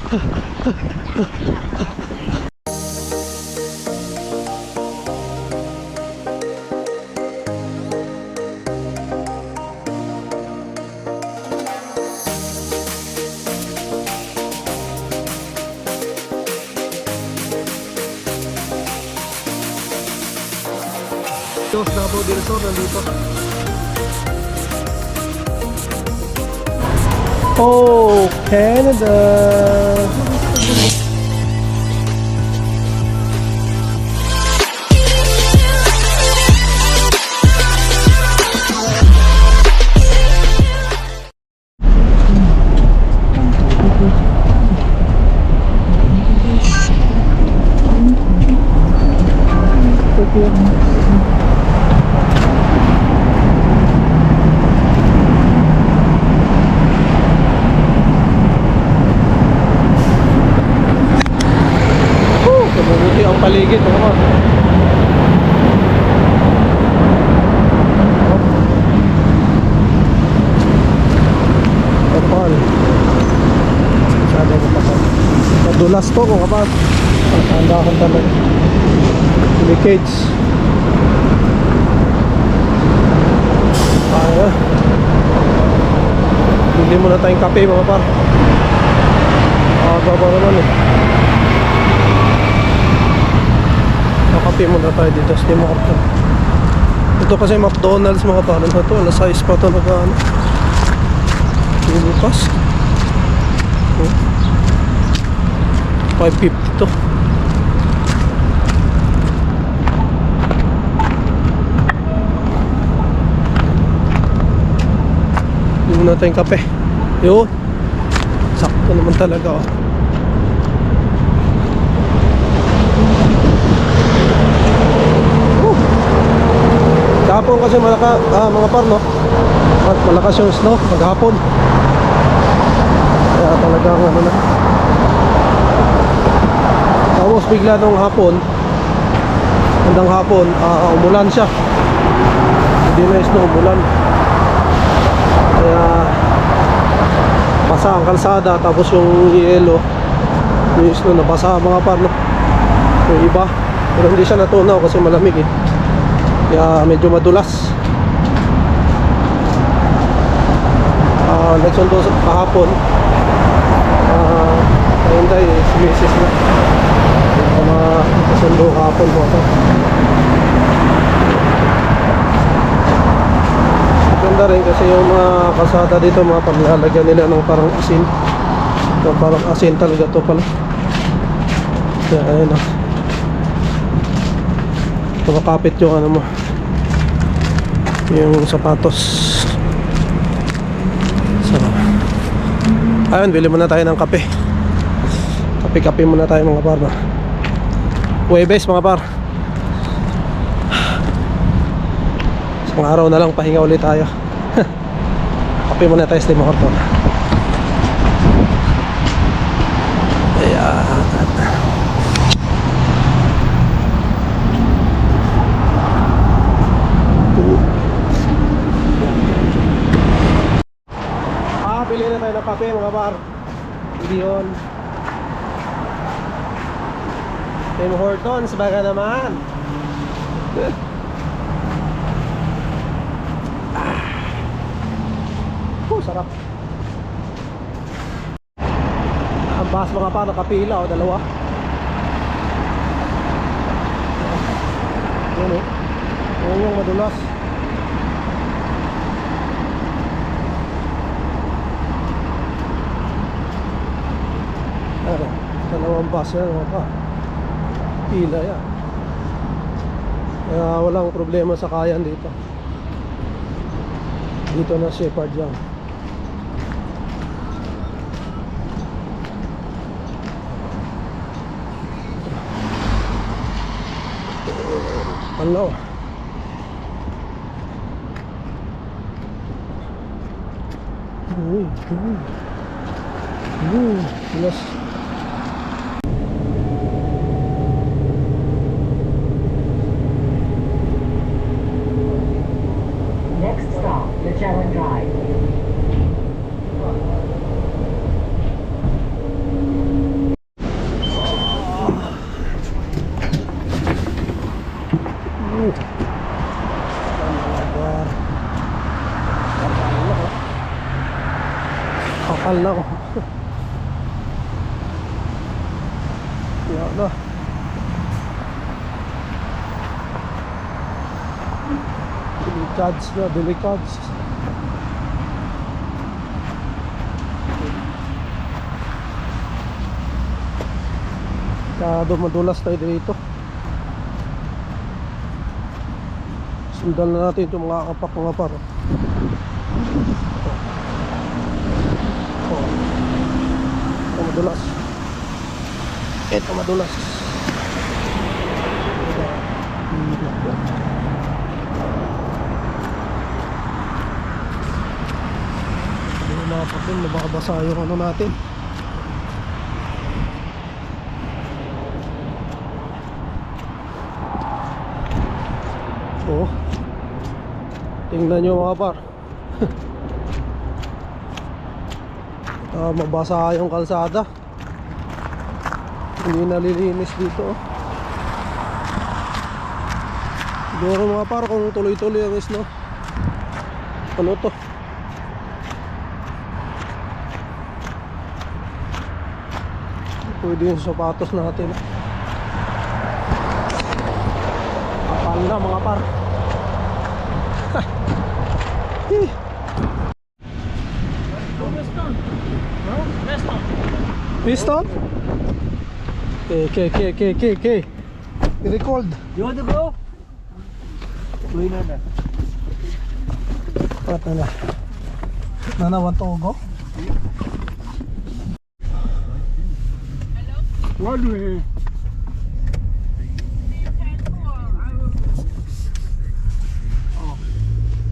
Dos Davao del Sur nandito. Oh, Canada. Mabuti ang paligid, mga kapal. Masyado ko pa. Madulas to mga kapal. Tandahan talaga. Leakage. Kaya. Bili muna tayong kape mga kapal. Aga ba naman eh. Kape muna tayo dito sa Tim Hortons. Ito kasi McDonald's mga kapal. Ito, alas 6 pa ito nag-ano. Bukas 5.50 to. Hindi muna tayong kape. Yun, sakto naman talaga oh. Kahapon kasi mga par no, malakas yung snow maghapon. Kaya talagang ano na. Tapos bigla nung hapon, hanggang hapon, umulan siya. Hindi na snow, umulan. Kaya basa ang kalsada, tapos yung yelo, yung snow nabasa mga par no. Yung iba, pero hindi siya natunaw kasi malamig eh. Kaya medyo madulas. Nagsundo kahapon. Hindi, sumisis na. Nagsundo kahapon po ito. Maganda rin kasi yung mga kalsada dito, mga paglalagyan nila ng parang asin. Ito, parang asin talaga to pala. Kaya ayun o. Makakapit yung ano mo, yung sapatos. So ayun, bili muna tayo ng kape. Kape muna tayo mga par. Huwebes mga par. Isang araw na lang pahinga ulit tayo. Kape muna tayo sa Tim Hortons. Ayan. Bili na tayo ng kape mga par. Hindi yun Tim Hortons baga naman. Sarap. Ang bas mga par, nakapila o dalawa. Yun eh, yun yung madulas. Dalawang bus yan mga pa. Pila yan. Kaya walang problema sa kayan dito. Dito na Shepherd yan. Panlaw. Yes. Next stop, Magellan Drive. Mahal na ako. Yan na. Delicads na, delicads. Kado madulas tayo dito. Sundan na natin itong mga kapak mga par. Oh. Ito madulas. Ito madulas. Hindi na pa din, nabakabasa yung ano natin. Oh. Tingnan nyo mga par. Mabasa yung kalsada. Hindi nalilinis dito. Siguro mga par kung tuloy-tuloy ang snow. Ano to? Pwede yung sapatos natin. Kapal na mga par. Piston? Okay. I-record. You want to go? Wait na. What na? Nana, want to go? What do you?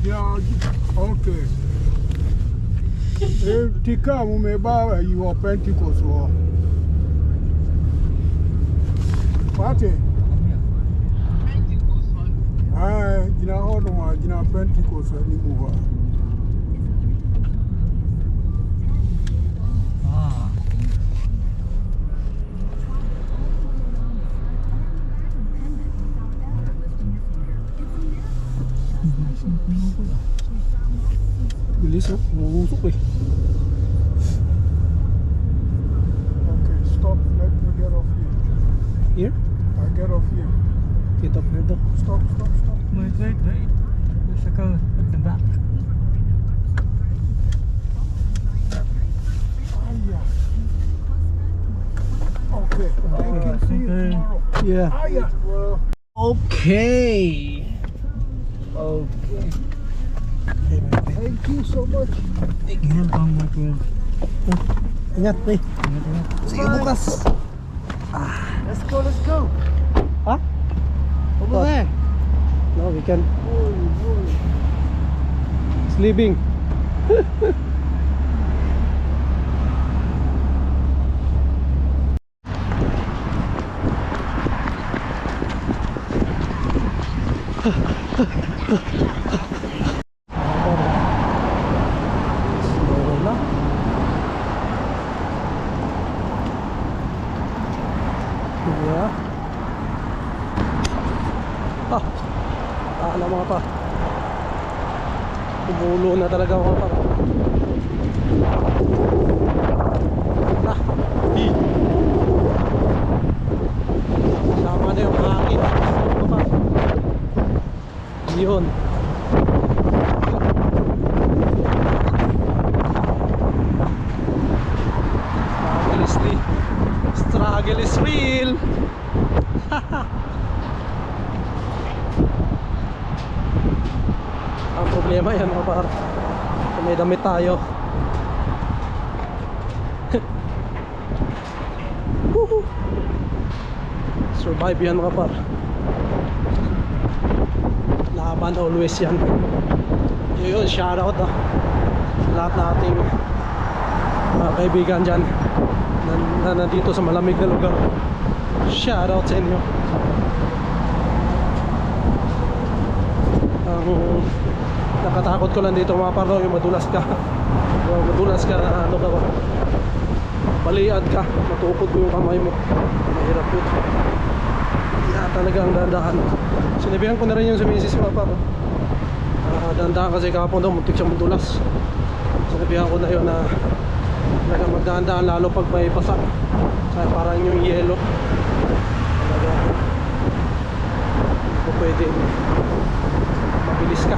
Yeah, okay. Tika mumeba you are Pentecost or Party? Ah, jina hono wa jina Pentecost ni muwa. Bilis oh, umuusok eh. Okay, stop. Let me get off here. Here? I get off here. Get up here daw. Stop. Wait. There's a car at the back. Ah, yeah. Okay. Thank you. See you Okay. tomorrow. Yeah. Ah, yeah. Well, Okay. thank you so much. Welcome, my friend. Ingat eh. See you bukas. Let's go. Ha? Over there. No, we can. Boy. It's leaving. Slow na. Yeah. Ano mga pa. Tumulo na talaga mga pa. Sama na yung hangin. Ano pa? Yun. Struggle is real. Ang problema yan mga par. Kung may damit tayo. Survive yan mga par. Laban always yan. Yun, shoutout lahat nating mga kaibigan dyan na nandito sa malamig na lugar. Shoutout sa inyo. Ang nakatakot ko lang dito mga parlo, yung madulas ka. Madulas ka, ano ka ba, baliad ka, matukod mo yung kamay mo. Mahirap yun. Yeah, talagang dandahan. Sinabihan ko na rin yung sa misis mga parlo. Dandahan kasi kahapon daw muntik siya madulas. Sinabihan ko na yun na Talaga magdaan-daan lalo pag may basa. Kaya parang yung yelo. Talaga hindi po pwede. Mabilis ka.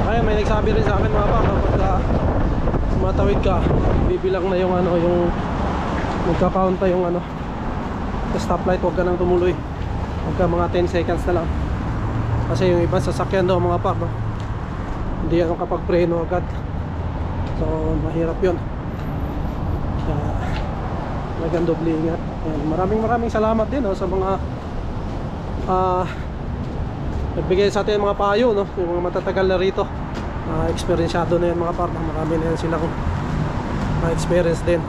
Kaya may nagsabi rin sa akin mga pa, kapag sumatawid ka, bibilang na yung ano, yung magka-count pa yung ano sa stoplight, huwag ka nang tumuloy. Huwag ka mga 10 seconds na lang. Kasi yung iba sasakyan daw mga pa, no? Hindi yan kapag preno agad. So mahirap yun. Kaya talagang doble ingat. Maraming salamat din, no, sa mga nagbigay sa atin mga payo, no? Yung mga matatagal na rito, eksperyensyado na yan mga partner. Marami na yan silang experience din,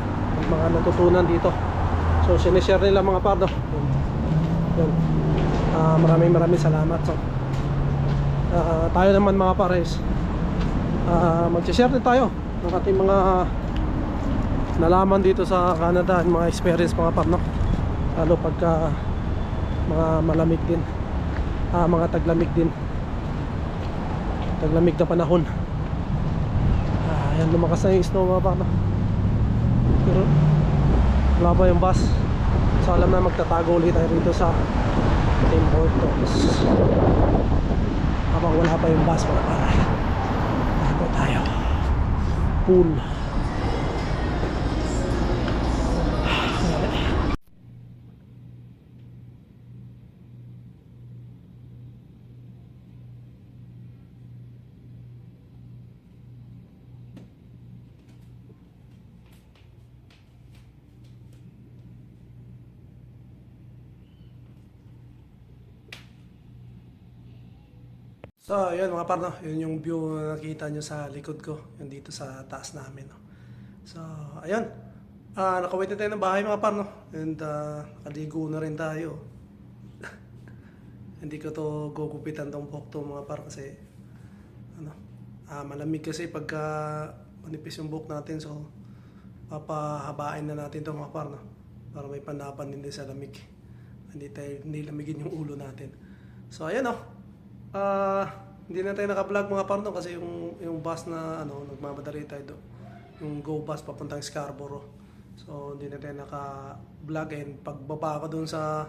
mga natutunan dito. So sinishare nila mga partner. Yun. Maraming salamat. So tayo naman mga pares, mag-share din tayo ng ating mga nalaman dito sa Canada, mga experience mga partner. Lalo pagka mga malamig din, mga taglamig din, taglamig na panahon. Ayan, lumakas na yung snow mga partner. Pero wala pa yung bus, so alam na magtatago ulit tayo rito sa Tim Hortons habang wala pa yung bus mga partner. Tago tayo, pool. So, yun mga partner, yun yung view na nakita nyo sa likod ko, yun dito sa taas namin, no? So, ayun, nakawait na tayo ng bahay mga partner, and nakaligo na rin tayo. Hindi ko to gugupitan tong buhok to mga partner kasi ano, malamig kasi pagka manipis yung buhok natin, so papahabain na natin to mga partner para may panapan din sa lamig, hindi lamigin yung ulo natin. So, ayan hindi na tayo naka-vlog mga partner kasi yung bus na ano, nagmamadali tayo do, yung Go bus papuntang Scarborough. So hindi na tayo naka-vlog, and pagbaba ko doon sa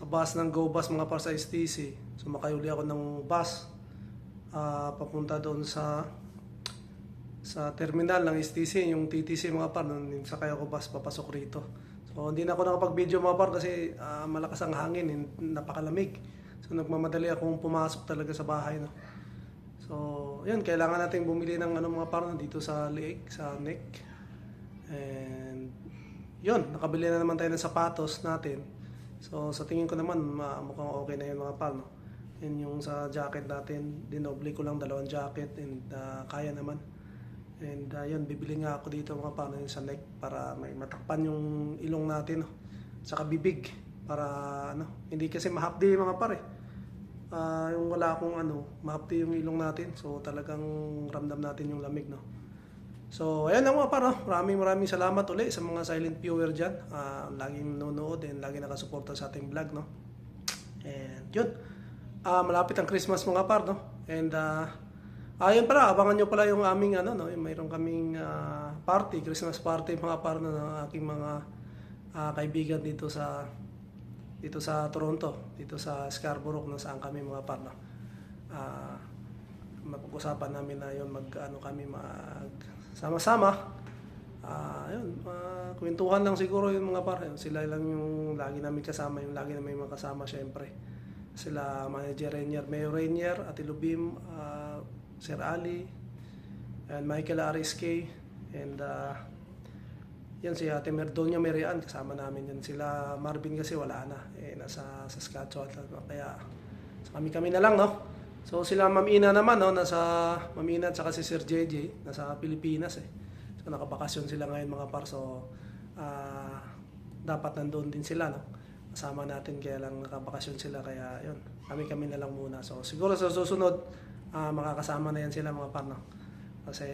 bus ng Go bus mga para sa STC, sumakay uli ako ng bus papunta doon sa terminal ng STC, yung TTC mga partner. Sakay ako bus papasok rito. So hindi na ako nakapag-video mga partner kasi malakas ang hangin, napakalamig. So nagmamadali akong pumasok talaga sa bahay, no. So, yun, kailangan nating bumili ng ano mga partner dito sa lake, sa neck. And yun, nakabili na naman tayo ng sapatos natin. So, sa tingin ko naman mukhang okay na yun mga partner. Yun yung sa jacket natin, dinoble ko lang 2 jacket, and kaya naman. And yun, bibili nga ako dito mga partner yung sa neck para may matakpan yung ilong natin, no. Saka bibig para ano, hindi kasi mahapdi mga pare. Yung wala akong ano, mahapdi yung ilong natin, so talagang ramdam natin yung lamig, no. So ayan lang mga pare, maraming salamat ulit sa mga silent viewer dyan, laging nanonood and laging nakasuporta sa ating vlog, no. And yun, malapit ang Christmas mga pare, no. And ayun pala, abangan nyo pala yung aming ano, no, mayroon kaming party, Christmas party mga pare, no, ng aking mga kaibigan dito sa Toronto, dito sa Scarborough, kung saan kami mga partner. Mapag-usapan namin na yun, kami sama-sama. Kwentuhan lang siguro yung mga partner. Sila lang yung lagi namin kasama, yung lagi namin makasama syempre. Sila Manager Rainier, Mayor Rainier, Ate Lubim, Sir Ali, and Michael RSK, and yan si Ate Merdonia Merian, kasama namin yan. Sila Marvin kasi wala na, nasa Saskatchewan, kaya kami na lang, no. So sila Ma'am Ina naman, no, nasa Ma'am Ina at saka si Sir JJ nasa Pilipinas, so nakabakasyon sila ngayon mga par. So dapat nandoon din sila, no, kasama natin, kaya lang nakabakasyon sila, kaya yun, kami na lang muna. So siguro sa susunod makakasama na yan sila mga par, no, kasi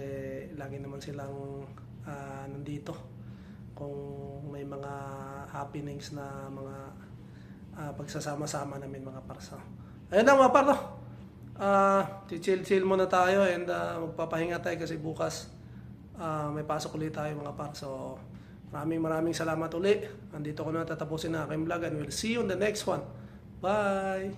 lagi naman silang nandito kung may mga happenings na mga pagsasama-sama namin mga parsa. Ayun lang mga parlo. Chill muna tayo, and magpapahinga tayo kasi bukas may pasok ulit tayo mga par. So maraming salamat uli. Andito ko na tatapusin na aking vlog and we'll see you on the next one. Bye!